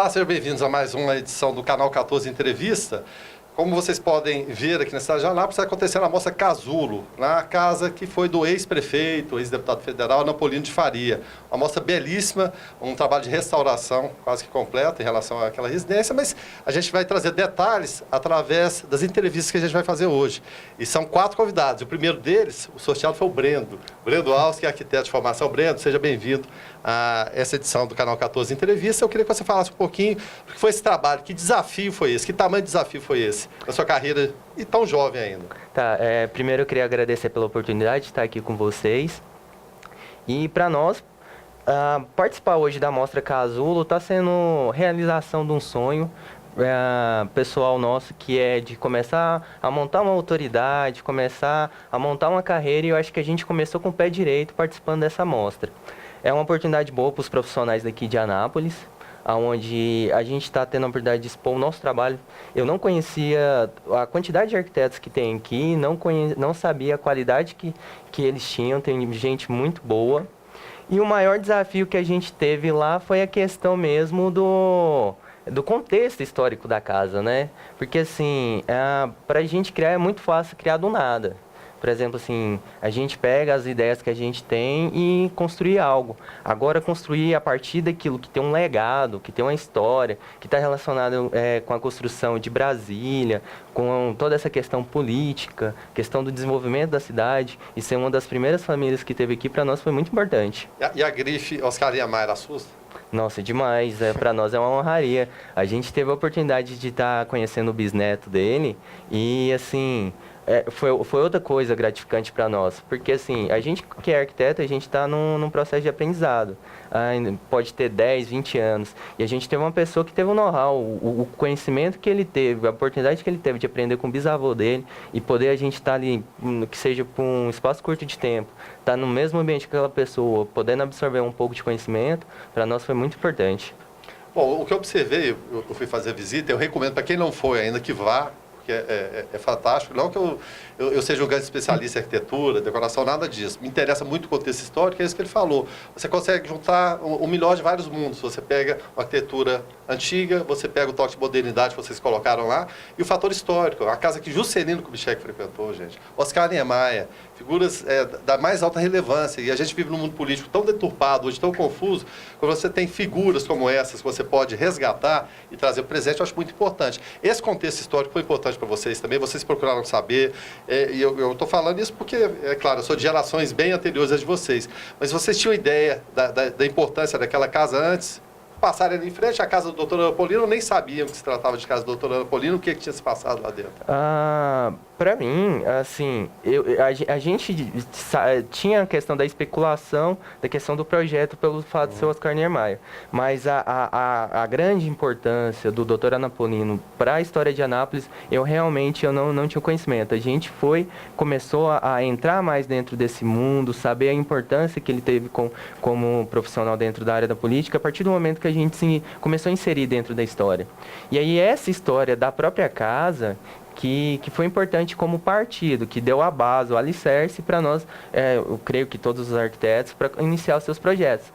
Olá, sejam bem-vindos a mais uma edição do Canal 14 Entrevista. Como vocês podem ver aqui na cidade de Anápolis, está acontecendo a Mostra Casulo, na casa que foi do ex-prefeito, ex-deputado federal, Anapolino de Faria. Uma mostra belíssima, um trabalho de restauração quase que completo em relação àquela residência, mas a gente vai trazer detalhes através das entrevistas que a gente vai fazer hoje. E são 4 convidados. O primeiro deles, o sorteado foi o Brendo. Brendo Alves, que é arquiteto de formação. Brendo, seja bem-vindo a essa edição do Canal 14 Entrevista. Eu queria que você falasse um pouquinho do que foi esse trabalho, que desafio foi esse, que tamanho de desafio foi esse na sua carreira e tão jovem ainda. Tá, primeiro eu queria agradecer pela oportunidade de estar aqui com vocês. E para nós, participar hoje da Mostra Casulo está sendo realização de um sonho pessoal nosso, que é de começar a montar uma autoridade, começar a montar uma carreira, e eu acho que a gente começou com o pé direito participando dessa mostra. É uma oportunidade boa para os profissionais daqui de Anápolis, onde a gente está tendo a oportunidade de expor o nosso trabalho. Eu não conhecia a quantidade de arquitetos que tem aqui, não sabia a qualidade que eles tinham, tem gente muito boa. E o maior desafio que a gente teve lá foi a questão mesmo do contexto histórico da casa, né? Porque, assim, para a gente criar é muito fácil criar do nada. Por exemplo, assim, a gente pega as ideias que a gente tem e construir algo. Agora, construir a partir daquilo que tem um legado, que tem uma história, que está relacionado com a construção de Brasília, com toda essa questão política, questão do desenvolvimento da cidade, e ser uma das primeiras famílias que teve aqui, para nós foi muito importante. E a grife Oscar Niemeyer assusta? Nossa, demais. Para nós é uma honraria. A gente teve a oportunidade de estar conhecendo o bisneto dele e, assim, foi outra coisa gratificante para nós. Porque, assim, a gente que é arquiteto, a gente está num processo de aprendizado. Pode ter 10, 20 anos. E a gente teve uma pessoa que teve o know-how, o conhecimento que ele teve, a oportunidade que ele teve de aprender com o bisavô dele e poder a gente estar ali, que seja por um espaço curto de tempo, estar no mesmo ambiente que aquela pessoa, podendo absorver um pouco de conhecimento, para nós foi muito importante. Bom, o que eu observei, eu fui fazer a visita, eu recomendo para quem não foi ainda que vá, porque é fantástico. Não que eu seja um grande especialista em arquitetura, decoração, nada disso. Me interessa muito o contexto histórico, é isso que ele falou. Você consegue juntar o melhor de vários mundos. Você pega uma arquitetura antiga, você pega o toque de modernidade que vocês colocaram lá, e o fator histórico. A casa que Juscelino Kubitschek frequentou, gente. Oscar Niemeyer, figuras da mais alta relevância. E a gente vive num mundo político tão deturpado, hoje tão confuso, quando você tem figuras como essas que você pode resgatar e trazer para o presente, eu acho muito importante. Esse contexto histórico foi importante para vocês também, vocês procuraram saber, e eu estou falando isso porque, é claro, eu sou de gerações bem anteriores às de vocês, mas vocês tinham ideia da importância daquela casa antes? Passaram ali em frente à casa do doutor Anapolino, nem sabiam que se tratava de casa do doutor Anapolino, o que tinha se passado lá dentro? Para mim, assim, a gente tinha a questão da especulação, da questão do projeto pelo fato de ser o Oscar Niemeyer, mas a grande importância do doutor Anapolino para a história de Anápolis, eu não tinha conhecimento. A gente começou a entrar mais dentro desse mundo, saber a importância que ele teve como profissional dentro da área da política, a partir do momento que a gente começou a inserir dentro da história. E aí essa história da própria casa, que foi importante como partido, que deu a base, o alicerce para nós, eu creio que todos os arquitetos, para iniciar os seus projetos.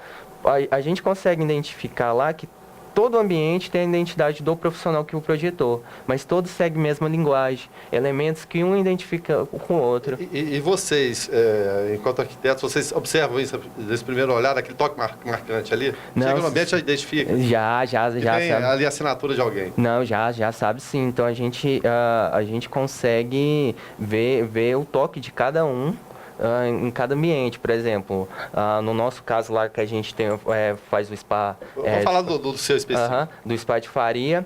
A gente consegue identificar lá que todo o ambiente tem a identidade do profissional que o projetou, mas todos seguem a mesma linguagem, elementos que um identifica com o outro. E vocês, enquanto arquitetos, vocês observam isso desse primeiro olhar, aquele toque marcante ali? Não, chega no ambiente, já identifica? Já tem sabe. ali a assinatura de alguém? Não, já sabe sim. Então a gente consegue ver o toque de cada um em cada ambiente. Por exemplo, no nosso caso lá que a gente tem, faz o spa... Vamos falar do seu específico. Do spa de Faria.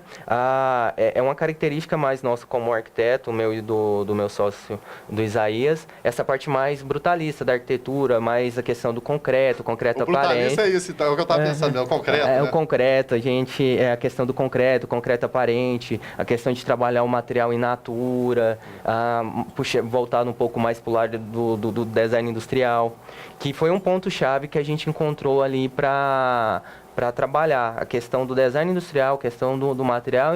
É uma característica mais nossa como arquiteto, o meu e do meu sócio, do Isaías, essa parte mais brutalista da arquitetura, mais a questão do concreto aparente. Brutalista é isso, então, é o que eu estava pensando, é o concreto, né? O concreto, a questão do concreto aparente, a questão de trabalhar o material in natura, voltado um pouco mais para o lado do design industrial, que foi um ponto-chave que a gente encontrou ali para para trabalhar a questão do design industrial, a questão do material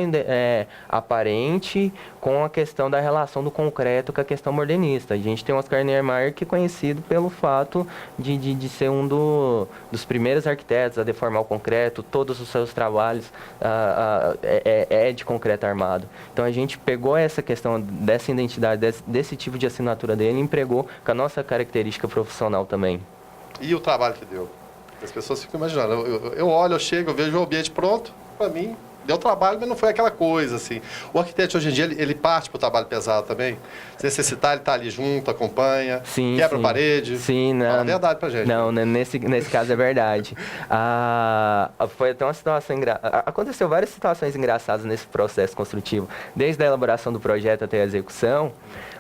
aparente, com a questão da relação do concreto com a questão modernista. A gente tem o Oscar Niemeyer, que é conhecido pelo fato de ser um dos primeiros arquitetos a deformar o concreto. Todos os seus trabalhos é de concreto armado. Então a gente pegou essa questão dessa identidade, desse tipo de assinatura dele e empregou com a nossa característica profissional também. E o trabalho que deu? As pessoas ficam imaginando. Eu olho, eu chego, eu vejo o ambiente pronto, para mim deu trabalho, mas não foi aquela coisa assim. O arquiteto hoje em dia, ele parte para o trabalho pesado também? Se necessitar, ele está ali junto, acompanha, quebra a parede. Sim, não. Fala a verdade pra gente. Não, nesse caso é verdade. Foi até uma situação aconteceu várias situações engraçadas nesse processo construtivo. Desde a elaboração do projeto até a execução.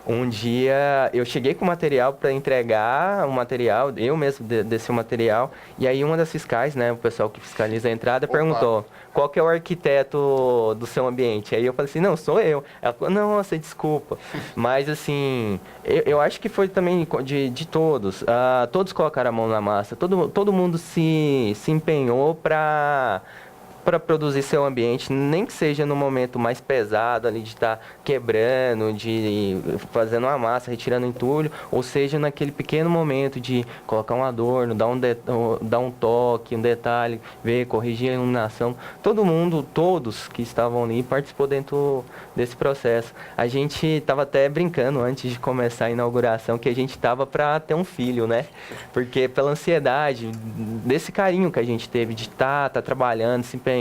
Um dia eu cheguei com o material para entregar o material, eu mesmo desci o material, e aí uma das fiscais, né, o pessoal que fiscaliza a entrada, perguntou: qual que é o arquiteto do seu ambiente? Aí eu falei assim: não, sou eu. Ela falou: nossa, desculpa. Mas assim, eu acho que foi também de todos. Todos colocaram a mão na massa, todo mundo se empenhou para produzir seu ambiente, nem que seja no momento mais pesado ali de estar quebrando, de fazendo uma massa, retirando entulho, ou seja naquele pequeno momento de colocar um adorno, dar um toque, um detalhe, ver, corrigir a iluminação. Todos que estavam ali participou dentro desse processo. A gente estava até brincando antes de começar a inauguração que a gente estava para ter um filho, né? Porque pela ansiedade, desse carinho que a gente teve de estar trabalhando, se empenhando,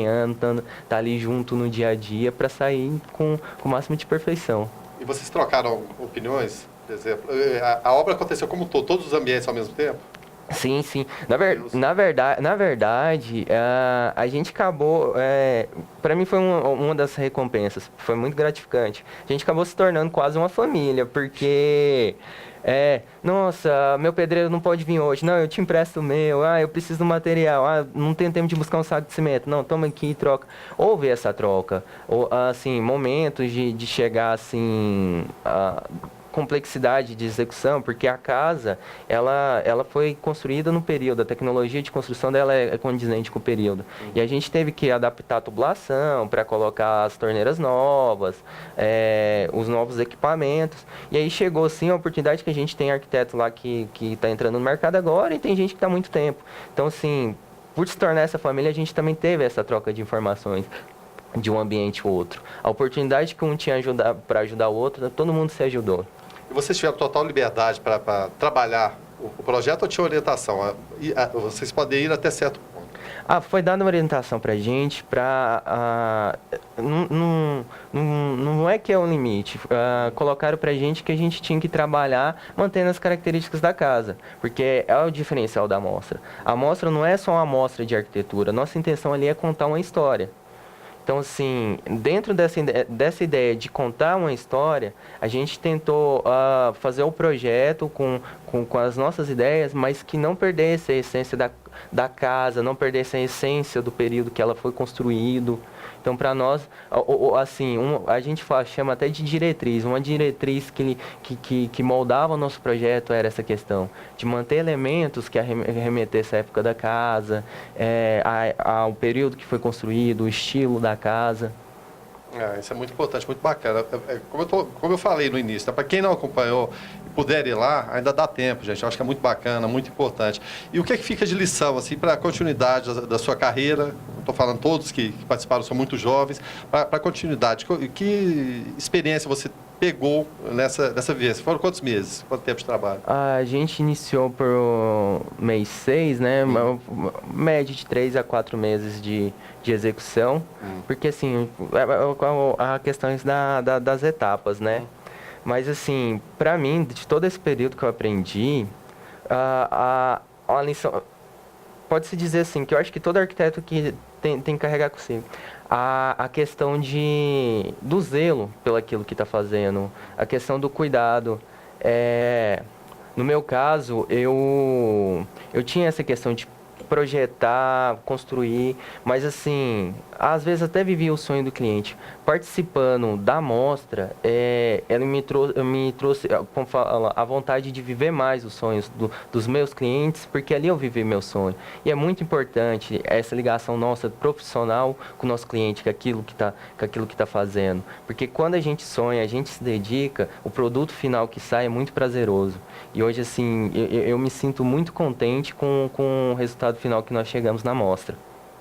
tá ali junto no dia a dia para sair com o máximo de perfeição. E vocês trocaram opiniões? Por exemplo, a obra aconteceu como todos os ambientes ao mesmo tempo? Sim, sim. Na verdade, a gente acabou... para mim foi uma das recompensas. Foi muito gratificante. A gente acabou se tornando quase uma família, porque... nossa, meu pedreiro não pode vir hoje. Não, eu te empresto o meu. Eu preciso do material. Não tenho tempo de buscar um saco de cimento. Não, toma aqui e troca. Houve essa troca. Assim, momentos de chegar, assim... complexidade de execução, porque a casa, ela foi construída no período, a tecnologia de construção dela é condizente com o período. E a gente teve que adaptar a tubulação para colocar as torneiras novas, os novos equipamentos. E aí chegou, sim, a oportunidade que a gente tem arquiteto lá que está entrando no mercado agora e tem gente que está há muito tempo. Então, assim, por se tornar essa família, a gente também teve essa troca de informações de um ambiente ou outro. A oportunidade que um tinha para ajudar o outro, todo mundo se ajudou. E vocês tiveram total liberdade para trabalhar o projeto ou tinha orientação? Vocês podem ir até certo ponto? Foi dada uma orientação para a gente, não é que é o limite. Colocaram para a gente que a gente tinha que trabalhar mantendo as características da casa, porque é o diferencial da amostra. A amostra não é só uma amostra de arquitetura, nossa intenção ali é contar uma história. Então, assim, dentro dessa ideia de contar uma história, a gente tentou fazer o projeto com as nossas ideias, mas que não perdesse a essência da casa, não perdesse a essência do período que ela foi construído. Então, para nós, assim, a gente chama até de diretriz. Uma diretriz que moldava o nosso projeto era essa questão de manter elementos que remetessem à época da casa, ao período que foi construído, o estilo da casa. Isso é muito importante, muito bacana. Como eu falei no início, para quem não acompanhou e puder ir lá, ainda dá tempo, gente. Eu acho que é muito bacana, muito importante. E o que é que fica de lição assim, para a continuidade da sua carreira? Estou falando todos que participaram, são muito jovens. Para a continuidade, que experiência você pegou nessa vivência? Foram quantos meses? Quanto tempo de trabalho? A gente iniciou por mês 6, né? Uma média de 3 a 4 meses de execução. Porque, assim, a questão das etapas, né? Mas, assim, para mim, de todo esse período que eu aprendi, a lição... Pode-se dizer, assim, que eu acho que todo arquiteto que tem que carregar consigo a questão do zelo pelo aquilo que está fazendo, a questão do cuidado. No meu caso, eu tinha essa questão de projetar, construir, mas assim, às vezes até vivia o sonho do cliente. Participando da mostra, ela me trouxe como fala, a vontade de viver mais os sonhos dos meus clientes, porque ali eu vivi meu sonho. E é muito importante essa ligação nossa profissional com o nosso cliente, com aquilo que tá fazendo. Porque quando a gente sonha, a gente se dedica, o produto final que sai é muito prazeroso. E hoje, assim, eu me sinto muito contente com o resultado final que nós chegamos na mostra.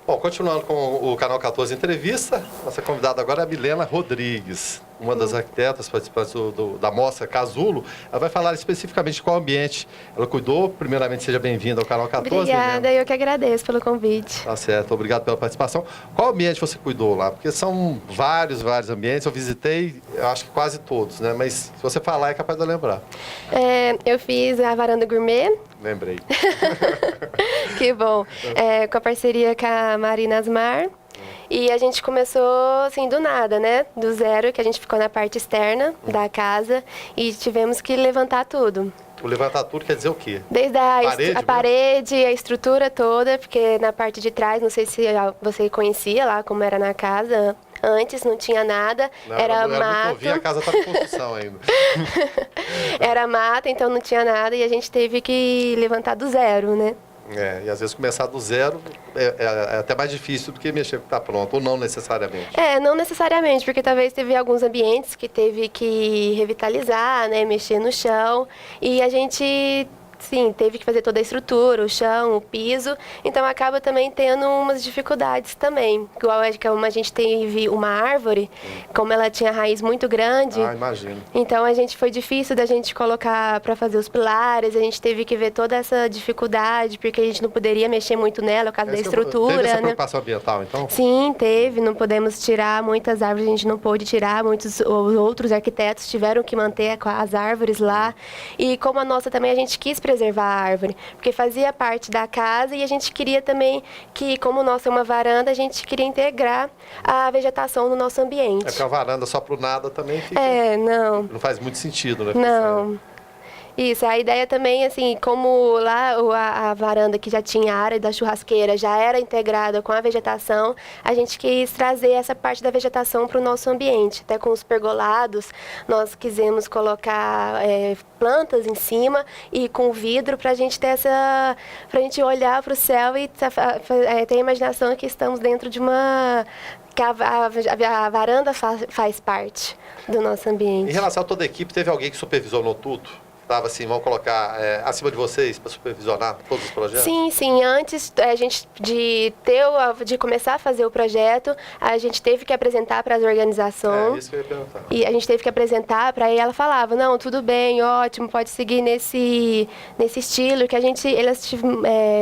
Bom, continuando com o Canal 14 Entrevista, nossa convidada agora é a Milena Rodrigues, uma das arquitetas participantes da mostra Casulo. Ela vai falar especificamente de qual ambiente ela cuidou. Primeiramente, seja bem-vinda ao Canal 14. Obrigada, Milena. Eu que agradeço pelo convite. Tá certo, obrigado pela participação. Qual ambiente você cuidou lá? Porque são vários ambientes, eu visitei, eu acho que quase todos, né? Mas se você falar, é capaz de eu lembrar. Eu fiz a Varanda Gourmet. Lembrei. Que bom. Com a parceria com a Marina Asmar. E a gente começou, assim, do nada, né? Do zero, que a gente ficou na parte externa da casa e tivemos que levantar tudo. O levantar tudo quer dizer o quê? Desde a parede, a estrutura toda, porque na parte de trás, não sei se você conhecia lá como era na casa. Antes não tinha nada, era mato. Muito a casa estava em construção ainda. Era mato, então não tinha nada e a gente teve que levantar do zero, né? E às vezes começar do zero é até mais difícil do que mexer com o que está pronto, ou não necessariamente. Não necessariamente, porque talvez teve alguns ambientes que teve que revitalizar, né, mexer no chão, e a gente... Sim, teve que fazer toda a estrutura, o chão, o piso, então acaba também tendo umas dificuldades também. Igual como a gente teve uma árvore, como ela tinha raiz muito grande. Imagino. Então foi difícil da gente colocar para fazer os pilares, a gente teve que ver toda essa dificuldade, porque a gente não poderia mexer muito nela, por causa da estrutura. Teve essa né? preocupação ambiental, então? Sim, teve, não podemos tirar muitas árvores, a gente não pôde tirar, muitos outros arquitetos tiveram que manter as árvores lá. E como a nossa também, a gente quis preservar a árvore, porque fazia parte da casa e a gente queria também que, como nossa é uma varanda, a gente queria integrar a vegetação no nosso ambiente. Porque a varanda só pro nada também fica... não. Não faz muito sentido, né? Não. Isso, a ideia também, assim, como lá a varanda que já tinha a área da churrasqueira já era integrada com a vegetação, a gente quis trazer essa parte da vegetação para o nosso ambiente. Até com os pergolados, nós quisemos colocar plantas em cima e com vidro para a gente ter para a gente olhar para o céu e ter a imaginação que estamos dentro de uma... que a varanda faz parte do nosso ambiente. Em relação a toda a equipe, teve alguém que supervisionou tudo? Estava assim, vamos colocar acima de vocês para supervisionar todos os projetos? Sim. Antes de começar a fazer o projeto, a gente teve que apresentar para as organizações. Isso que eu ia perguntar. E a gente teve que apresentar para ela falava, não, tudo bem, ótimo, pode seguir nesse estilo, que eles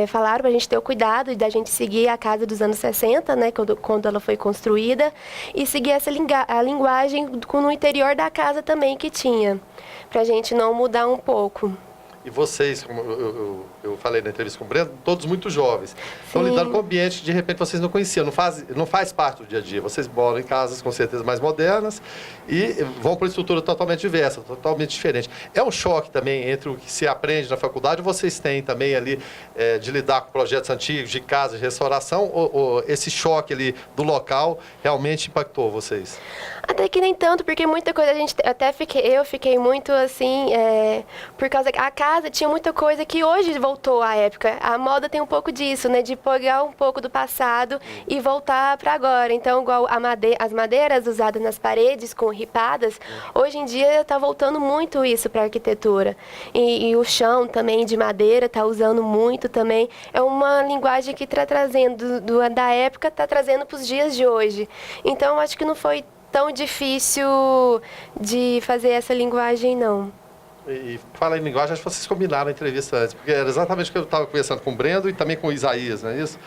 falaram para a gente ter o cuidado da gente seguir a casa dos anos 60, né, quando ela foi construída, e seguir a linguagem no interior da casa também que tinha, para a gente não mudar um pouco. E vocês, como eu falei na entrevista com o Breno, todos muito jovens. Estão lidando com um ambiente que de repente vocês não conheciam, não faz parte do dia a dia. Vocês moram em casas com certeza mais modernas e vão para uma estrutura totalmente diversa, totalmente diferente. É um choque também entre o que se aprende na faculdade, ou vocês têm também ali de lidar com projetos antigos, de casa, de restauração, ou esse choque ali do local realmente impactou vocês? Até que nem tanto, porque muita coisa eu fiquei muito assim, por causa que a casa tinha muita coisa que hoje voltou à época. A moda tem um pouco disso, né, de pegar um pouco do passado e voltar para agora. Então, igual as madeiras usadas nas paredes com ripadas, hoje em dia está voltando muito isso para a arquitetura. E o chão também de madeira está usando muito também. É uma linguagem que está trazendo da época, está trazendo para os dias de hoje. Então, acho que não foi tão difícil de fazer essa linguagem, não. E fala em linguagem, acho que vocês combinaram a entrevista antes, porque era exatamente o que eu estava conversando com o Brendo e também com o Isaías, não é isso?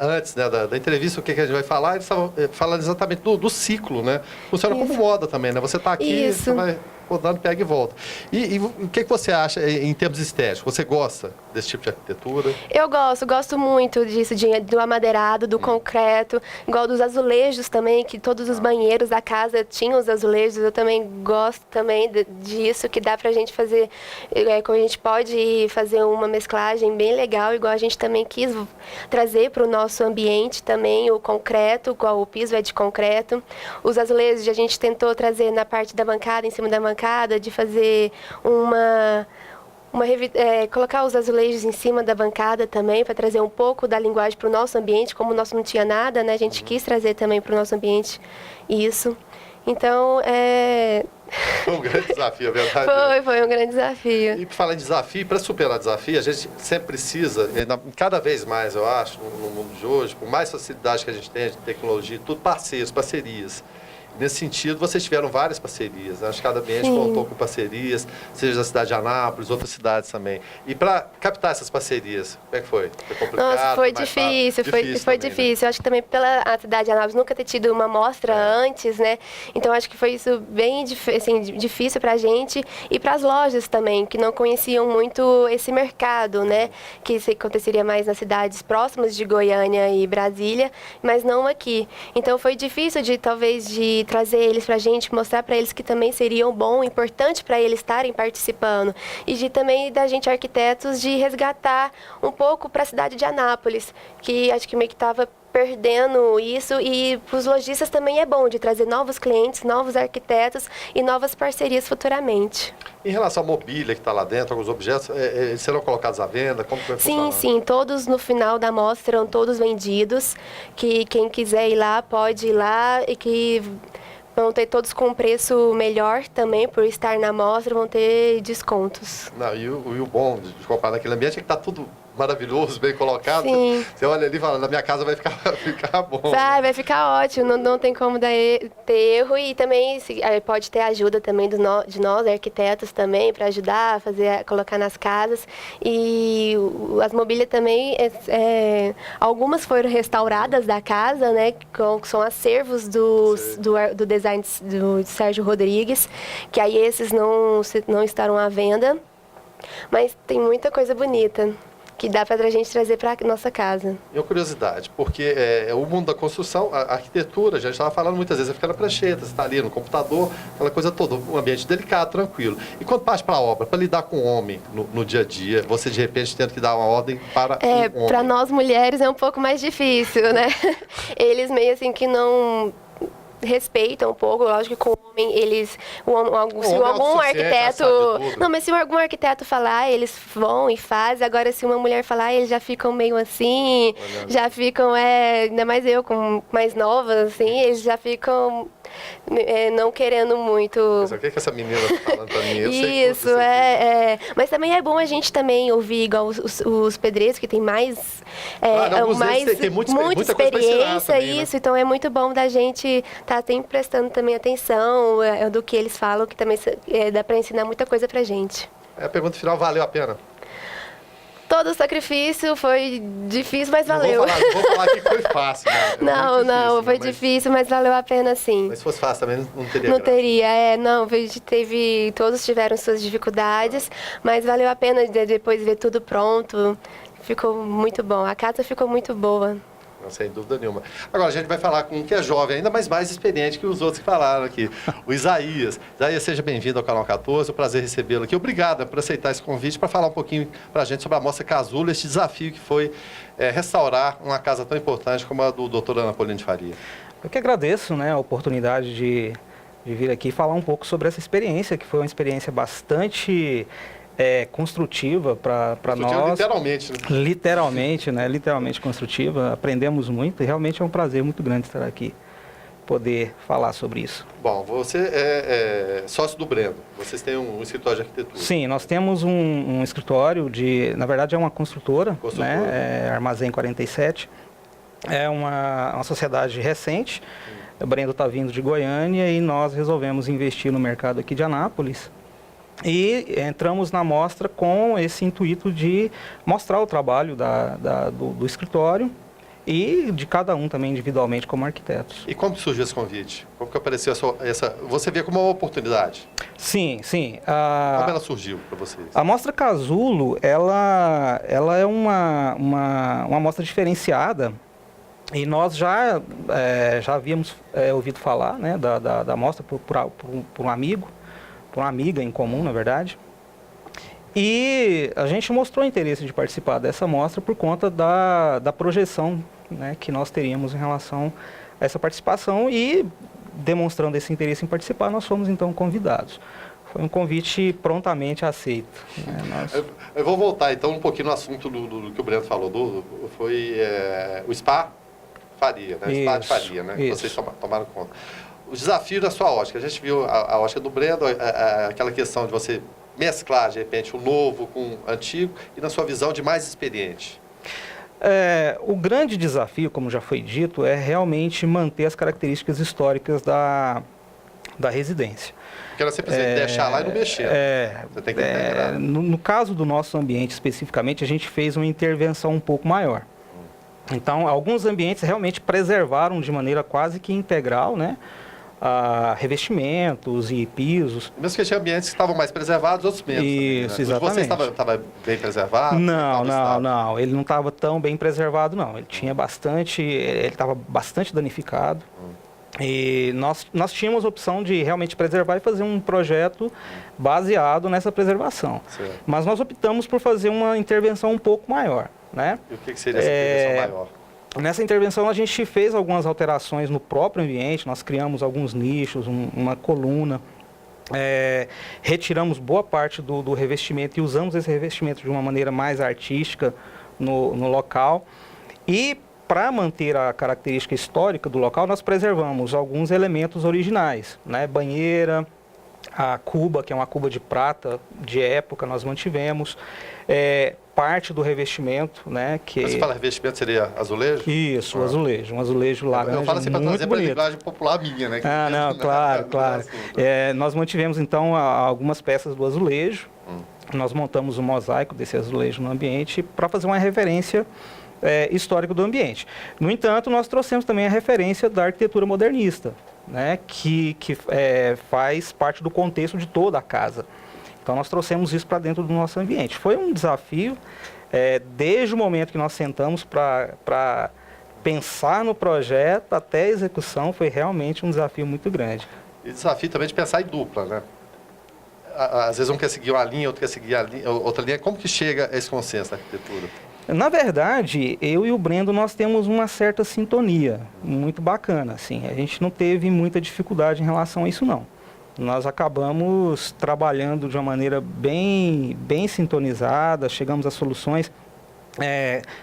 Antes, né, da entrevista, o que a gente vai falar, eles estavam falando exatamente do ciclo, né? Funciona como moda também, né? Você está aqui, você vai rodando, pega e volta. E o que você acha em termos estéticos? Você gosta desse tipo de arquitetura? Eu gosto muito disso, do amadeirado, do concreto, igual dos azulejos também, que todos os banheiros da casa tinham os azulejos. Eu também gosto também disso, que dá pra gente fazer, como a gente pode fazer uma mesclagem bem legal, igual a gente também quis trazer para o nosso ambiente também o concreto, igual o piso é de concreto. Os azulejos a gente tentou trazer na parte da bancada, em cima da bancada, de fazer colocar os azulejos em cima da bancada também, para trazer um pouco da linguagem para o nosso ambiente. Como o nosso não tinha nada, né? A gente quis trazer também para o nosso ambiente isso. Então, Foi um grande desafio, é verdade. Foi um grande desafio. E para falar em desafio, para superar desafio, a gente sempre precisa, cada vez mais, eu acho, no mundo de hoje, por mais facilidade que a gente tem de tecnologia, tudo parcerias. Nesse sentido, vocês tiveram várias parcerias. Acho que cada ambiente contou com parcerias, seja da cidade de Anápolis, outras cidades também. E para captar essas parcerias, como é que foi? Foi complicado? Nossa, foi difícil, foi difícil. Né? Eu acho que também pela cidade de Anápolis nunca ter tido uma mostra antes, né? Então acho que foi isso bem difícil para a gente e para as lojas também, que não conheciam muito esse mercado, né? Que isso aconteceria mais nas cidades próximas de Goiânia e Brasília, mas não aqui. Então foi difícil de trazer eles para a gente, mostrar para eles que também seriam bom, importante para eles estarem participando. E também da gente, arquitetos, de resgatar um pouco para a cidade de Anápolis, que acho que meio que estava perdendo isso, e para os lojistas também é bom de trazer novos clientes, novos arquitetos e novas parcerias futuramente. Em relação à mobília que está lá dentro, alguns objetos, eles serão colocados à venda? Como que vai funcionar? Sim, todos no final da mostra serão todos vendidos, que quem quiser ir lá pode ir lá e que vão ter todos com um preço melhor também, por estar na mostra, vão ter descontos. Não, e o bom de comprar naquele ambiente é que está tudo maravilhoso, bem colocado. Sim. Você olha ali e fala, na minha casa vai ficar bom. Vai ficar ótimo, não tem como ter erro. E também pode ter ajuda também de nós, arquitetos também, para ajudar a colocar nas casas. E as mobílias também, algumas foram restauradas da casa, né, que são acervos do design do Sérgio Rodrigues, que aí esses não estarão à venda, mas tem muita coisa bonita que dá para a gente trazer para a nossa casa. E uma curiosidade, porque o mundo da construção, a arquitetura, a gente estava falando muitas vezes, fica na prancheta, você está ali no computador, aquela coisa toda, um ambiente delicado, tranquilo. E quando parte para a obra, para lidar com o homem no dia a dia, você de repente tendo que dar uma ordem para o homem. Para nós mulheres é um pouco mais difícil, né? Eles meio assim que não respeitam um pouco, lógico que com o homem eles, se algum arquiteto, não, mas se algum arquiteto falar, eles vão e fazem. Agora se uma mulher falar, eles já ficam meio assim, já ficam, ainda mais eu com mais novas assim, eles já ficam não querendo muito. Mas o que essa menina está falando para mim? Eu isso, mas também é bom a gente também ouvir igual os pedreiros que tem mais muita experiência também, isso, né? Então é muito bom da gente estar sempre prestando também atenção do que eles falam, que também dá para ensinar muita coisa pra gente. A pergunta final, valeu a pena? Todo o sacrifício foi difícil, mas valeu. Não vou falar que foi fácil, né? Foi difícil, mas valeu a pena sim. Mas se fosse fácil também não teria Não graça. teria, todos tiveram suas dificuldades, mas valeu a pena depois ver tudo pronto. Ficou muito bom, a casa ficou muito boa. Sem dúvida nenhuma. Agora, a gente vai falar com um que é jovem, ainda mais experiente que os outros que falaram aqui, o Isaías. Isaías, seja bem-vindo ao Canal 14, é um prazer recebê-lo aqui. Obrigado por aceitar esse convite para falar um pouquinho para a gente sobre a Mostra Casulo, este desafio que foi restaurar uma casa tão importante como a do Dr. Ana Paulina de Faria. Eu que agradeço, né, a oportunidade de vir aqui falar um pouco sobre essa experiência, que foi uma experiência bastante construtiva para nós. Literalmente, né? Literalmente construtiva. Aprendemos muito e realmente é um prazer muito grande estar aqui, poder falar sobre isso. Bom, você é sócio do Breno, vocês têm um escritório de arquitetura. Sim, nós temos um escritório na verdade é uma construtora. Né? Armazém 47. É uma sociedade recente. O Breno está vindo de Goiânia e nós resolvemos investir no mercado aqui de Anápolis. E entramos na mostra com esse intuito de mostrar o trabalho do escritório e de cada um também individualmente como arquitetos. E como que surgiu esse convite? Como que apareceu essa... Você vê como uma oportunidade? Sim, sim. Como ela surgiu para vocês? A Mostra Casulo, ela é uma mostra diferenciada e nós já havíamos ouvido falar, né, da mostra por um amigo, por uma amiga em comum, na verdade. E a gente mostrou interesse de participar dessa mostra por conta da projeção, né, que nós teríamos em relação a essa participação e, demonstrando esse interesse em participar, nós fomos então convidados. Foi um convite prontamente aceito. Né, eu vou voltar então um pouquinho no assunto do que o Breno falou, foi o SPA Faria, né? SPA de Faria, né? Que vocês tomaram conta. O desafio da sua ótica, a gente viu a ótica do Breno, aquela questão de você mesclar, de repente, o novo com o antigo e na sua visão de mais experiente. O grande desafio, como já foi dito, é realmente manter as características históricas da residência. Porque ela simplesmente deixar lá e não mexer. Você tem que integrar. No caso do nosso ambiente especificamente, a gente fez uma intervenção um pouco maior. Então, alguns ambientes realmente preservaram de maneira quase que integral, né? Revestimentos e pisos. Mesmo que tinha ambientes que estavam mais preservados, outros menos. Isso, também, né? exatamente. Você estava bem preservado? Não. Ele não estava tão bem preservado, não. Ele estava bastante danificado. E nós tínhamos a opção de realmente preservar e fazer um projeto baseado nessa preservação. Certo. Mas nós optamos por fazer uma intervenção um pouco maior, né? E o que seria essa intervenção maior? Nessa intervenção a gente fez algumas alterações no próprio ambiente, nós criamos alguns nichos, uma coluna, retiramos boa parte do revestimento e usamos esse revestimento de uma maneira mais artística no local. E para manter a característica histórica do local, nós preservamos alguns elementos originais, né? Banheira, a cuba, que é uma cuba de prata de época, nós mantivemos. Parte do revestimento, né? Mas você fala revestimento, seria azulejo? Isso, um azulejo laranja. Eu falo assim para trazer para a linguagem popular minha, né? Claro. Nós mantivemos, então, algumas peças do azulejo. Nós montamos um mosaico desse azulejo no ambiente para fazer uma referência histórica do ambiente. No entanto, nós trouxemos também a referência da arquitetura modernista, né? Que faz parte do contexto de toda a casa. Então, nós trouxemos isso para dentro do nosso ambiente. Foi um desafio, desde o momento que nós sentamos para pensar no projeto até a execução, foi realmente um desafio muito grande. E desafio também de pensar em dupla, né? Às vezes um quer seguir uma linha, outro quer seguir outra linha. Como que chega a esse consenso da arquitetura? Na verdade, eu e o Brendo, nós temos uma certa sintonia, muito bacana, assim. A gente não teve muita dificuldade em relação a isso, não. Nós acabamos trabalhando de uma maneira bem sintonizada, chegamos a soluções.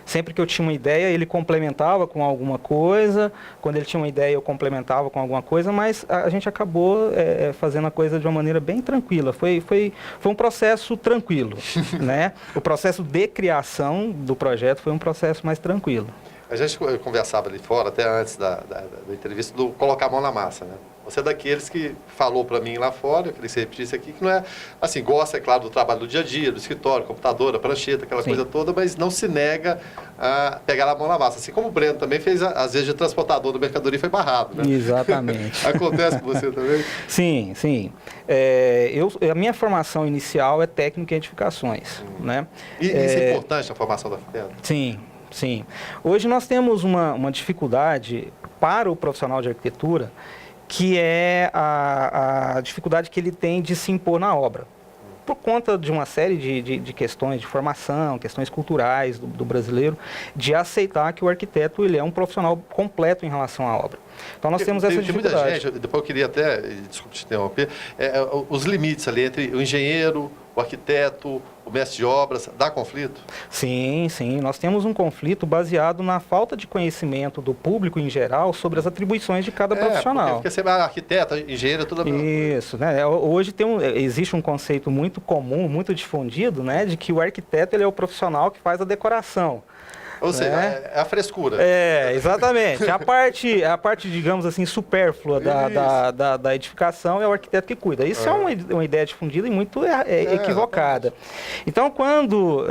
Sempre que eu tinha uma ideia, ele complementava com alguma coisa. Quando ele tinha uma ideia, eu complementava com alguma coisa, mas a gente acabou fazendo a coisa de uma maneira bem tranquila. Foi um processo tranquilo, né? O processo de criação do projeto foi um processo mais tranquilo. A gente conversava ali fora, até antes da entrevista, do colocar a mão na massa, né? Você é daqueles que falou para mim lá fora, eu queria que você repetisse aqui, que não é, assim, gosta, é claro, do trabalho do dia a dia, do escritório, computador, a prancheta, aquela coisa toda, mas não se nega a pegar a mão na massa. Assim como o Breno também fez, às vezes, de transportador do mercadoria foi barrado, né? Exatamente. Acontece com você também? Sim. A minha formação inicial é técnica em edificações, né? E isso é importante na formação do arquiteto? Sim. Hoje nós temos uma dificuldade para o profissional de arquitetura, que é a dificuldade que ele tem de se impor na obra. Por conta de uma série de questões de formação, questões culturais do brasileiro, de aceitar que o arquiteto ele é um profissional completo em relação à obra. Então nós temos essa dificuldade. Muita gente, depois eu queria até, desculpe te interromper, os limites ali entre o engenheiro, o arquiteto, o mestre de obras, dá conflito? Sim. Nós temos um conflito baseado na falta de conhecimento do público em geral sobre as atribuições de cada profissional. Porque você é arquiteto, engenheiro, tudo a mesma coisa. Isso, né? Hoje existe um conceito muito comum, muito difundido, né? De que o arquiteto ele é o profissional que faz a decoração. Ou seja, é a frescura. Exatamente. A parte, digamos assim, supérflua da edificação é o arquiteto que cuida. Isso é uma ideia difundida e muito equivocada. Então, quando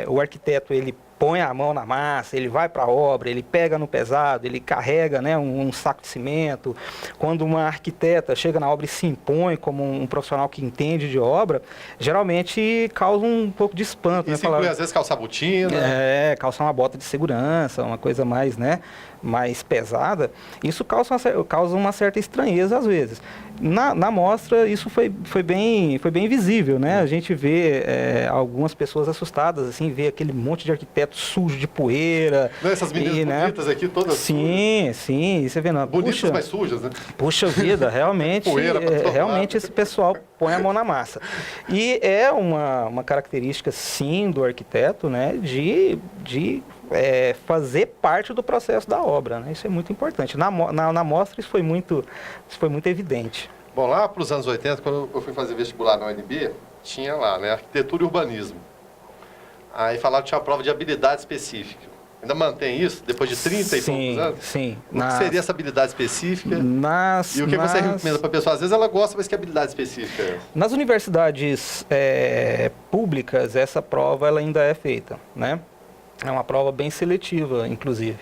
o arquiteto ele põe a mão na massa, ele vai para a obra, ele pega no pesado, ele carrega, né, um saco de cimento. Quando uma arquiteta chega na obra e se impõe como um profissional que entende de obra, geralmente causa um pouco de espanto. Isso inclui, às vezes, calçar botina. Calçar uma bota de segurança, uma coisa mais, né, mais pesada. Isso causa uma certa estranheza às vezes. Na mostra, isso foi bem visível, né? A gente vê algumas pessoas assustadas, assim, vê aquele monte de arquiteto sujo de poeira. Não, essas meninas bonitas aqui, todas sujas. Sim, você vê, não. Bonitas, mas sujas, né? Puxa vida, realmente, realmente esse pessoal põe a mão na massa. E é uma característica, sim, do arquiteto, né, de fazer parte do processo da obra, né? Isso é muito importante. Na mostra isso foi muito evidente. Bom, lá para os anos 80, quando eu fui fazer vestibular na UNB, tinha lá, né, arquitetura e urbanismo. Aí falaram que tinha uma prova de habilidade específica. Ainda mantém isso, depois de 30 e poucos anos? Sim. O que seria essa habilidade específica? E o que você recomenda para a pessoa? Às vezes ela gosta, mas que habilidade específica é essa? Nas universidades públicas, essa prova ela ainda é feita, né? É uma prova bem seletiva, inclusive.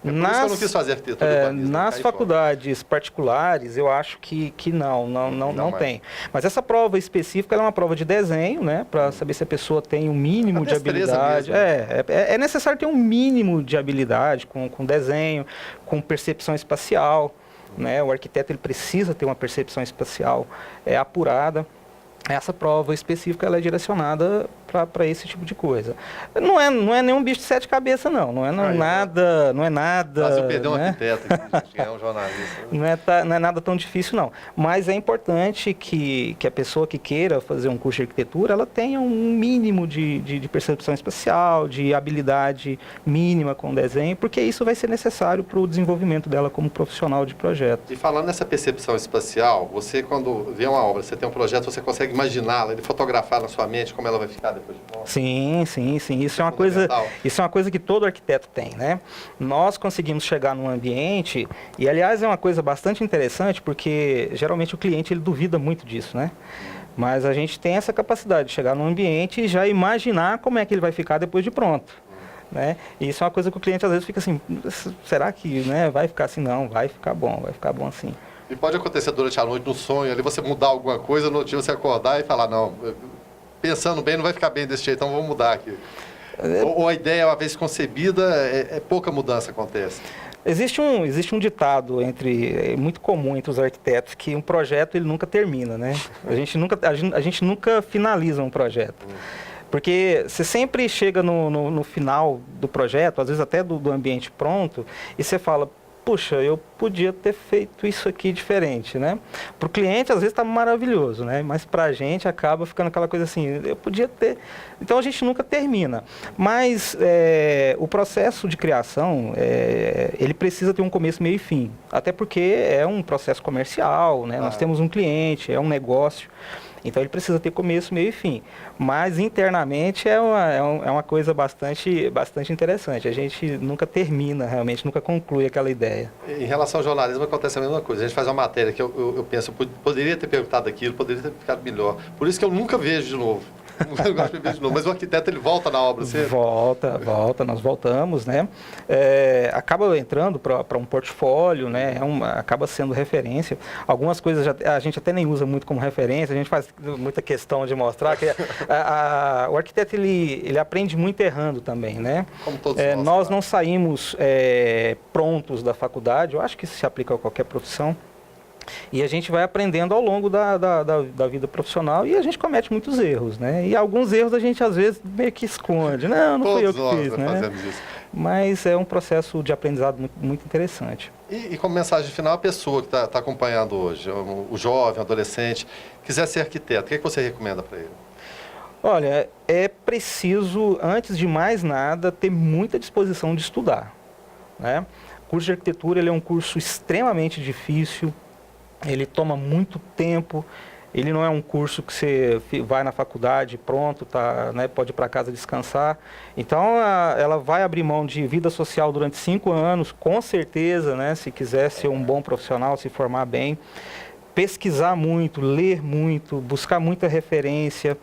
Por isso que eu não quis fazer arquitetura e urbanismo. Nas faculdades particulares, eu acho que não tem. Mas essa prova específica ela é uma prova de desenho, né? Para saber se a pessoa tem um mínimo de habilidade. É necessário ter um mínimo de habilidade com desenho, com percepção espacial, né? O arquiteto ele precisa ter uma percepção espacial apurada. Essa prova específica ela é direcionada para esse tipo de coisa. Não é nenhum bicho de 7 cabeças, não é nada. Mas eu perdi um arquiteto aqui, é um jornalista. Não é nada tão difícil, não. Mas é importante que a pessoa que queira fazer um curso de arquitetura, ela tenha um mínimo de percepção espacial, de habilidade mínima com o desenho, porque isso vai ser necessário para o desenvolvimento dela como profissional de projeto. E falando nessa percepção espacial, você quando vê uma obra, você tem um projeto, você consegue imaginá-la, ele fotografar na sua mente como ela vai ficar depois de pronto? Sim. Isso é uma coisa que todo arquiteto tem, né? Nós conseguimos chegar num ambiente, e aliás é uma coisa bastante interessante, porque geralmente o cliente ele duvida muito disso, né? Mas a gente tem essa capacidade de chegar num ambiente e já imaginar como é que ele vai ficar depois de pronto. Né? E isso é uma coisa que o cliente às vezes fica assim, será que, né, vai ficar assim? Não, vai ficar bom assim. E pode acontecer durante a noite, no sonho, ali você mudar alguma coisa, no dia você acordar e falar, não, pensando bem, não vai ficar bem desse jeito, então vamos mudar aqui. Ou a ideia, uma vez concebida, pouca mudança acontece. Existe um ditado muito comum entre os arquitetos, que um projeto ele nunca termina, né? A gente nunca finaliza um projeto. Porque você sempre chega no final do projeto, às vezes até do ambiente pronto, e você fala, puxa, eu podia ter feito isso aqui diferente, né? Para o cliente, às vezes, está maravilhoso, né? Mas para a gente acaba ficando aquela coisa assim, eu podia ter... Então, a gente nunca termina. Mas o processo de criação, ele precisa ter um começo, meio e fim. Até porque é um processo comercial, né? Nós temos um cliente, é um negócio. Então, ele precisa ter começo, meio e fim. Mas, internamente, é uma coisa bastante interessante. A gente nunca termina, realmente, nunca conclui aquela ideia. Em relação ao jornalismo, acontece a mesma coisa. A gente faz uma matéria que eu penso, poderia ter perguntado aquilo, poderia ter ficado melhor. Por isso que eu nunca vejo de novo. Eu gosto de ver de novo. Mas o arquiteto, ele volta na obra sempre? Volta, nós voltamos, né? Acaba entrando para um portfólio, né? Acaba sendo referência. Algumas coisas a gente até nem usa muito como referência, a gente faz muita questão de mostrar que o arquiteto, ele aprende muito errando também, né? Como todos nós não saímos prontos da faculdade, eu acho que isso se aplica a qualquer profissão. E a gente vai aprendendo ao longo da vida profissional e a gente comete muitos erros, né? E alguns erros a gente, às vezes, meio que esconde. Não fui eu que fiz, né? Mas é um processo de aprendizado muito interessante. E como mensagem final, a pessoa que está acompanhando hoje, o jovem, o adolescente, quiser ser arquiteto, o que você recomenda para ele? Olha, é preciso, antes de mais nada, ter muita disposição de estudar, né? O curso de arquitetura ele é um curso extremamente difícil, ele toma muito tempo, ele não é um curso que você vai na faculdade pronto, né, pode ir para casa descansar. Então, ela vai abrir mão de vida social durante 5 anos, com certeza, né, se quiser ser um bom profissional, se formar bem. Pesquisar muito, ler muito, buscar muita referência.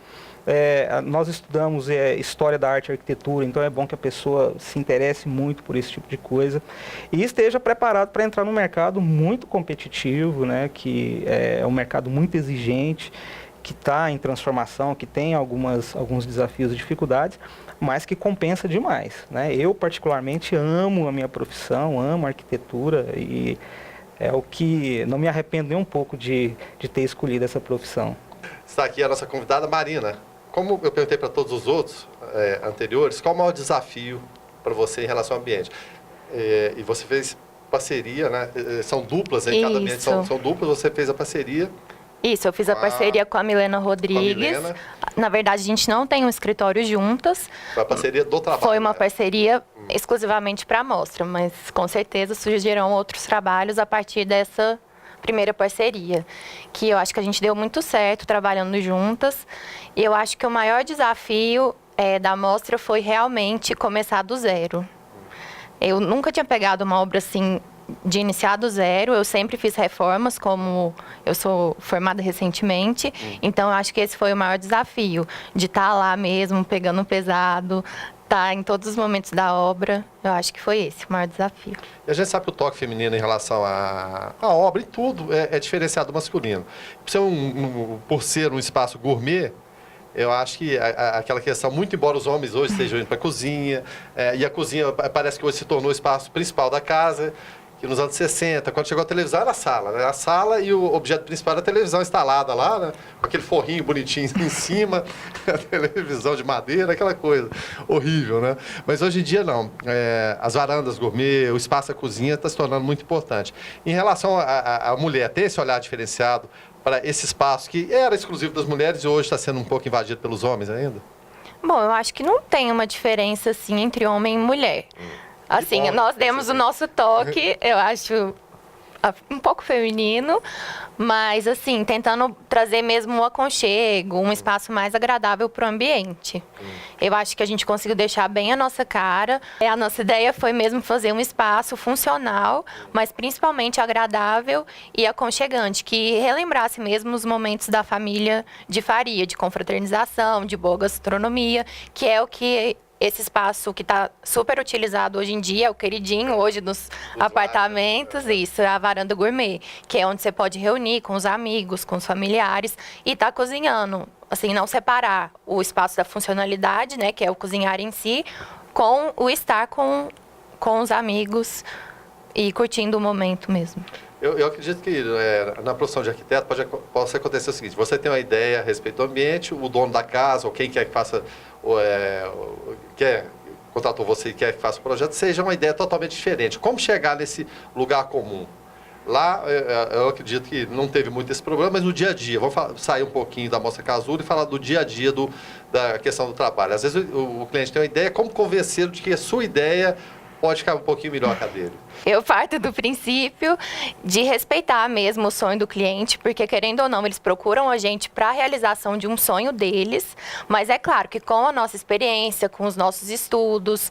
Nós estudamos história da arte e arquitetura, então é bom que a pessoa se interesse muito por esse tipo de coisa e esteja preparado para entrar num mercado muito competitivo, né, que é um mercado muito exigente, que está em transformação, que tem alguns desafios e dificuldades, mas que compensa demais, né? Eu, particularmente, amo a minha profissão, amo a arquitetura e é o que não me arrependo nem um pouco de ter escolhido essa profissão. Está aqui a nossa convidada, Marina. Como eu perguntei para todos os outros anteriores, qual o maior desafio para você em relação ao ambiente? E você fez parceria, né? São duplas em cada ambiente, são duplas, você fez a parceria. Isso, eu fiz a parceria com a Milena Rodrigues. Na verdade, a gente não tem um escritório juntas. Foi a parceria do trabalho. Foi uma parceria exclusivamente para a mostra, mas com certeza surgirão outros trabalhos a partir dessa primeira parceria, que eu acho que a gente deu muito certo trabalhando juntas. E eu acho que o maior desafio da mostra foi realmente começar do zero. Eu nunca tinha pegado uma obra assim de iniciar do zero, eu sempre fiz reformas, como eu sou formada recentemente, então eu acho que esse foi o maior desafio, de estar lá mesmo, pegando pesado, estar em todos os momentos da obra, eu acho que foi esse o maior desafio. E a gente sabe que o toque feminino em relação à obra e tudo é diferenciado do masculino. Por ser um espaço gourmet, eu acho que aquela questão, muito embora os homens hoje estejam indo para a cozinha, e a cozinha parece que hoje se tornou o espaço principal da casa, que nos anos 60, quando chegou a televisão, era a sala, né? A sala e o objeto principal era a televisão instalada lá, né? Com aquele forrinho bonitinho em cima, a televisão de madeira, aquela coisa horrível, né? Mas hoje em dia, não. As varandas gourmet, o espaço da cozinha está se tornando muito importante. Em relação à mulher ter esse olhar diferenciado para esse espaço que era exclusivo das mulheres e hoje está sendo um pouco invadido pelos homens ainda? Bom, eu acho que não tem uma diferença, assim, entre homem e mulher. Assim, bom, nós demos o nosso toque, eu acho um pouco feminino, mas assim, tentando trazer mesmo um aconchego, um espaço mais agradável para o ambiente. Eu acho que a gente conseguiu deixar bem a nossa cara. A nossa ideia foi mesmo fazer um espaço funcional, mas principalmente agradável e aconchegante, que relembrasse mesmo os momentos da família de Faria, de confraternização, de boa gastronomia, que é o que esse espaço que está super utilizado hoje em dia, é o queridinho hoje nos apartamentos, isso, é a varanda gourmet, que é onde você pode reunir com os amigos, com os familiares e tá cozinhando. Assim, não separar o espaço da funcionalidade, né, que é o cozinhar em si, com o estar com os amigos e curtindo o momento mesmo. Eu acredito que na profissão de arquiteto possa acontecer o seguinte: você tem uma ideia a respeito do ambiente, o dono da casa ou quem quer que faça, contratou você e quer que faça o projeto, seja uma ideia totalmente diferente. Como chegar nesse lugar comum? Lá, eu acredito que não teve muito esse problema, mas no dia a dia, vamos sair um pouquinho da Mostra Casulo e falar do dia a dia da questão do trabalho. Às vezes o cliente tem uma ideia, como convencê-lo de que a sua ideia pode ficar um pouquinho melhor que a dele? Eu parto do princípio de respeitar mesmo o sonho do cliente, porque querendo ou não, eles procuram a gente para a realização de um sonho deles, mas é claro que com a nossa experiência, com os nossos estudos,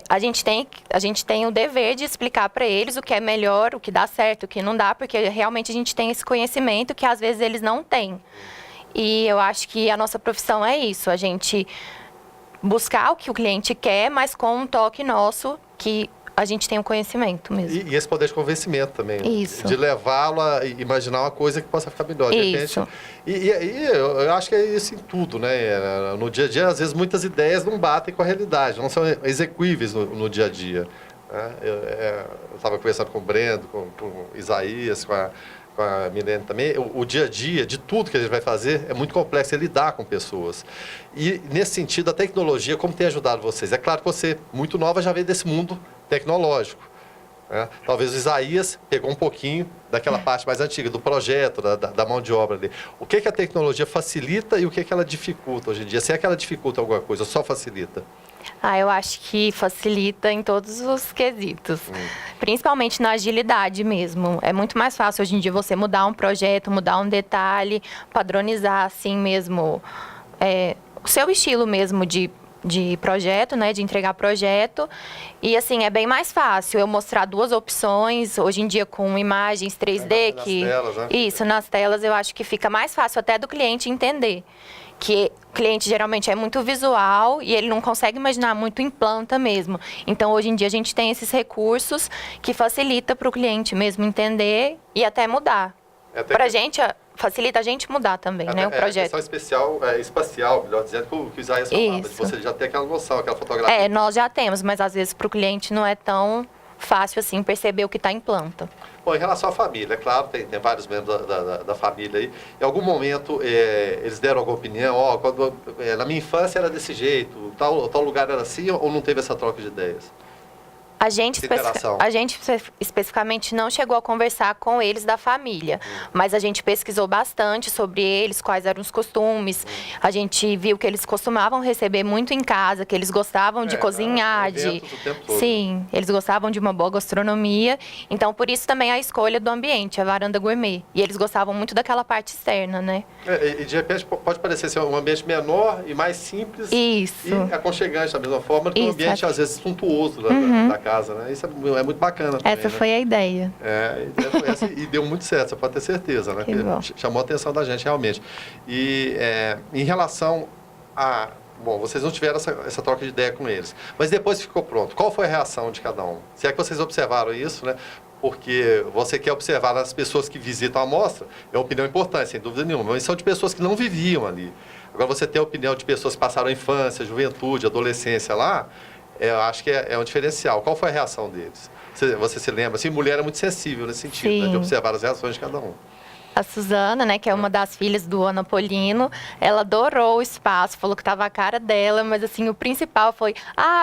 a gente tem o dever de explicar para eles o que é melhor, o que dá certo, o que não dá, porque realmente a gente tem esse conhecimento que às vezes eles não têm. E eu acho que a nossa profissão é isso, a gente buscar o que o cliente quer, mas com um toque nosso, que a gente tem o conhecimento mesmo. E esse poder de convencimento também. Isso. De levá-lo a imaginar uma coisa que possa ficar melhor. De isso. repente, e eu acho que é isso em tudo, né? No dia a dia, às vezes, muitas ideias não batem com a realidade, não são execuíveis no dia a dia. Né? Eu estava conversando com o Brendo, com o Isaías, com a Milene também. O dia a dia de tudo que a gente vai fazer é muito complexo, é lidar com pessoas. E, nesse sentido, a tecnologia, como tem ajudado vocês? É claro que você, muito nova, já veio desse mundo tecnológico. Né? Talvez o Isaías pegou um pouquinho daquela parte mais antiga, do projeto, da mão de obra ali. O que a tecnologia facilita e o que ela dificulta hoje em dia? Se é que ela dificulta alguma coisa, ou só facilita? Eu acho que facilita em todos os quesitos, principalmente na agilidade mesmo. É muito mais fácil hoje em dia você mudar um projeto, mudar um detalhe, padronizar assim mesmo, o seu estilo mesmo de de projeto, né, de entregar projeto. E assim, é bem mais fácil eu mostrar 2 opções, hoje em dia com imagens 3D, nas que telas, né? isso, nas telas eu acho que fica mais fácil até do cliente entender. Que o cliente geralmente é muito visual e ele não consegue imaginar muito em planta mesmo. Então, hoje em dia, a gente tem esses recursos que facilita para o cliente mesmo entender e até mudar. Para a gente, facilita a gente mudar também, né, o projeto. A questão espacial, melhor dizendo, que o Isaías falava, de você já ter aquela noção, aquela fotografia. Nós já temos, mas às vezes para o cliente não é tão fácil assim perceber o que está em planta. Bom, em relação à família, é claro, tem vários membros da família aí. Em algum momento, eles deram alguma opinião? Na minha infância era desse jeito, tal lugar era assim, ou não teve essa troca de ideias? A gente especificamente não chegou a conversar com eles da família, mas a gente pesquisou bastante sobre eles, quais eram os costumes. A gente viu que eles costumavam receber muito em casa, que eles gostavam de cozinhar, sim, eles gostavam de uma boa gastronomia. Então, por isso também a escolha do ambiente, a varanda gourmet. E eles gostavam muito daquela parte externa, né? E de repente pode parecer ser um ambiente menor e mais simples e aconchegante da mesma forma que um ambiente às vezes suntuoso da casa. Né? Isso é muito bacana também, essa foi a ideia. E deu muito certo, você pode ter certeza, né? Chamou a atenção da gente, realmente. E em relação a... Bom, vocês não tiveram essa troca de ideia com eles, mas depois ficou pronto. Qual foi a reação de cada um? Se é que vocês observaram isso, né? Porque você quer observar nas pessoas que visitam a amostra, é uma opinião importante, sem dúvida nenhuma, mas são de pessoas que não viviam ali. Agora, você ter a opinião de pessoas que passaram a infância, juventude, adolescência lá, eu acho que é um diferencial. Qual foi a reação deles? Você se lembra? Assim, mulher é muito sensível nesse sentido, né, de observar as reações de cada um. A Suzana, né, que é uma das filhas do Anapolino, ela adorou o espaço, falou que estava a cara dela, mas assim, o principal foi,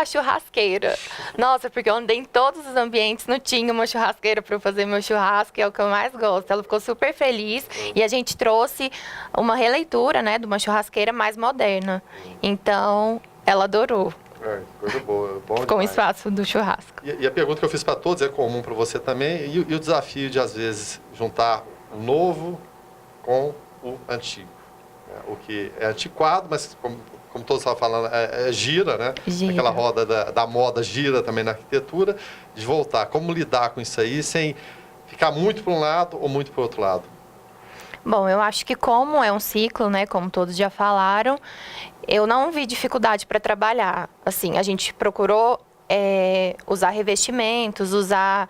churrasqueira. Nossa, porque eu andei em todos os ambientes, não tinha uma churrasqueira para eu fazer meu churrasco, é o que eu mais gosto. Ela ficou super feliz e a gente trouxe uma releitura, né, de uma churrasqueira mais moderna. Então, ela adorou. Coisa boa, bom com o espaço do churrasco. E a pergunta que eu fiz para todos é comum para você também, e o desafio de, às vezes, juntar o novo com o antigo. O que é antiquado, mas como todos estavam falando, gira, né? Gira. Aquela roda da moda gira também na arquitetura, de voltar. Como lidar com isso aí sem ficar muito para um lado ou muito para o outro lado? Bom, eu acho que como é um ciclo, né, como todos já falaram, eu não vi dificuldade para trabalhar. Assim, a gente procurou usar revestimentos, usar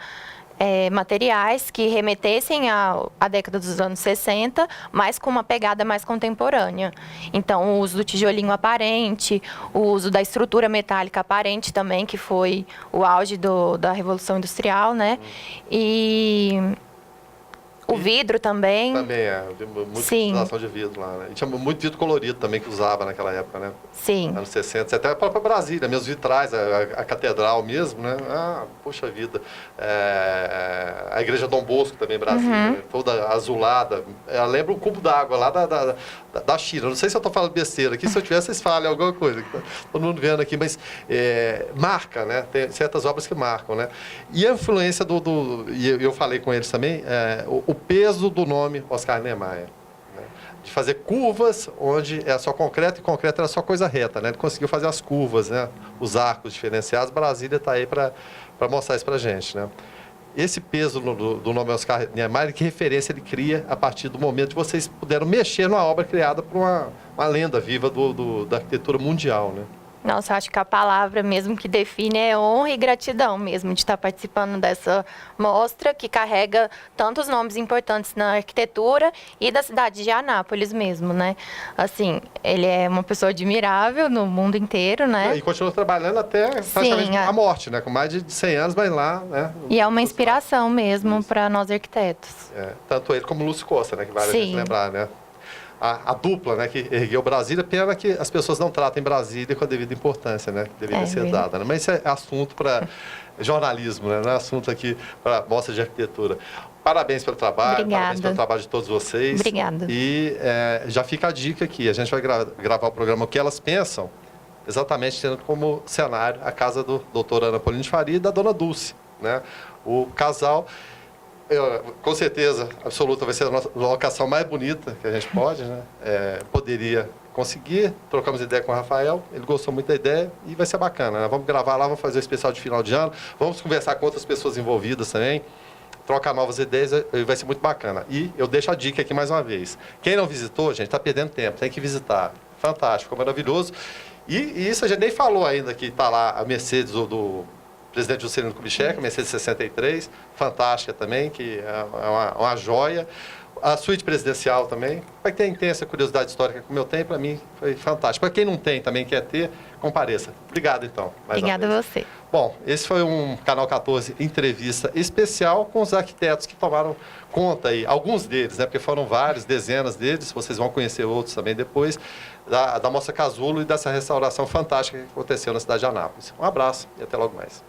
materiais que remetessem à década dos anos 60, mas com uma pegada mais contemporânea. Então, o uso do tijolinho aparente, o uso da estrutura metálica aparente também, que foi o auge da Revolução Industrial, né? E o vidro também. Também muita utilização de vidro lá, né? E tinha muito vidro colorido também que usava naquela época, né? Sim. Anos 60, até a própria Brasília, meus vitrais, a catedral mesmo, né? Poxa vida. A igreja Dom Bosco também, Brasília, toda azulada. Lembra um cubo d'água lá da China. Não sei se eu estou falando besteira aqui, se eu tivesse, vocês falem alguma coisa. Tá todo mundo vendo aqui, mas marca, né? Tem certas obras que marcam, né? E a influência e eu falei com eles também, o peso do nome Oscar Niemeyer, né? De fazer curvas onde é só concreto, e concreto era só coisa reta, né? Ele conseguiu fazer as curvas, né? Os arcos diferenciados. Brasília está aí para mostrar isso para a gente, né? Esse peso do nome Oscar Niemeyer, que referência ele cria a partir do momento que vocês puderam mexer numa obra criada por uma lenda viva da arquitetura mundial, né? Nossa, eu acho que a palavra mesmo que define é honra e gratidão mesmo de estar participando dessa mostra que carrega tantos nomes importantes na arquitetura e da cidade de Anápolis mesmo, né? Assim, ele é uma pessoa admirável no mundo inteiro, né? E continua trabalhando até praticamente a morte, né? Com mais de 100 anos, vai lá, né? E é uma inspiração mesmo para nós arquitetos. Tanto ele como o Lúcio Costa, né? Que vale a gente lembrar, né? A dupla, né, que ergueu Brasília, pena que as pessoas não tratem Brasília com a devida importância, né, que deveria ser dada, né? Mas isso é assunto para jornalismo, né, não é assunto aqui para mostra de arquitetura. Parabéns pelo trabalho, parabéns pelo trabalho de todos vocês. Obrigada. E já fica a dica aqui, a gente vai gravar o programa O que Elas Pensam, exatamente tendo como cenário a casa do doutor Anapolino de Faria e da dona Dulce, né, o casal. Com certeza absoluta vai ser a nossa locação mais bonita que a gente pode, né? Poderia conseguir, trocamos ideia com o Rafael, ele gostou muito da ideia e vai ser bacana, né? Vamos gravar lá, vamos fazer o especial de final de ano, vamos conversar com outras pessoas envolvidas também, trocar novas ideias e vai ser muito bacana. E eu deixo a dica aqui mais uma vez. Quem não visitou, gente, está perdendo tempo, tem que visitar. Fantástico, ficou maravilhoso. E isso a gente nem falou ainda, que está lá a Mercedes do presidente Juscelino Kubitschek, a Mercedes 63, fantástica também, que é uma joia. A suíte presidencial também. Para quem tem essa curiosidade histórica como eu tenho, para mim foi fantástico. Para quem não tem também, quer ter, compareça. Obrigado, então. Obrigada a você. Bom, esse foi um Canal 14 entrevista especial com os arquitetos que tomaram conta aí, alguns deles, né, porque foram vários, dezenas deles, vocês vão conhecer outros também depois, da Mostra Casulo e dessa restauração fantástica que aconteceu na cidade de Anápolis. Um abraço e até logo mais.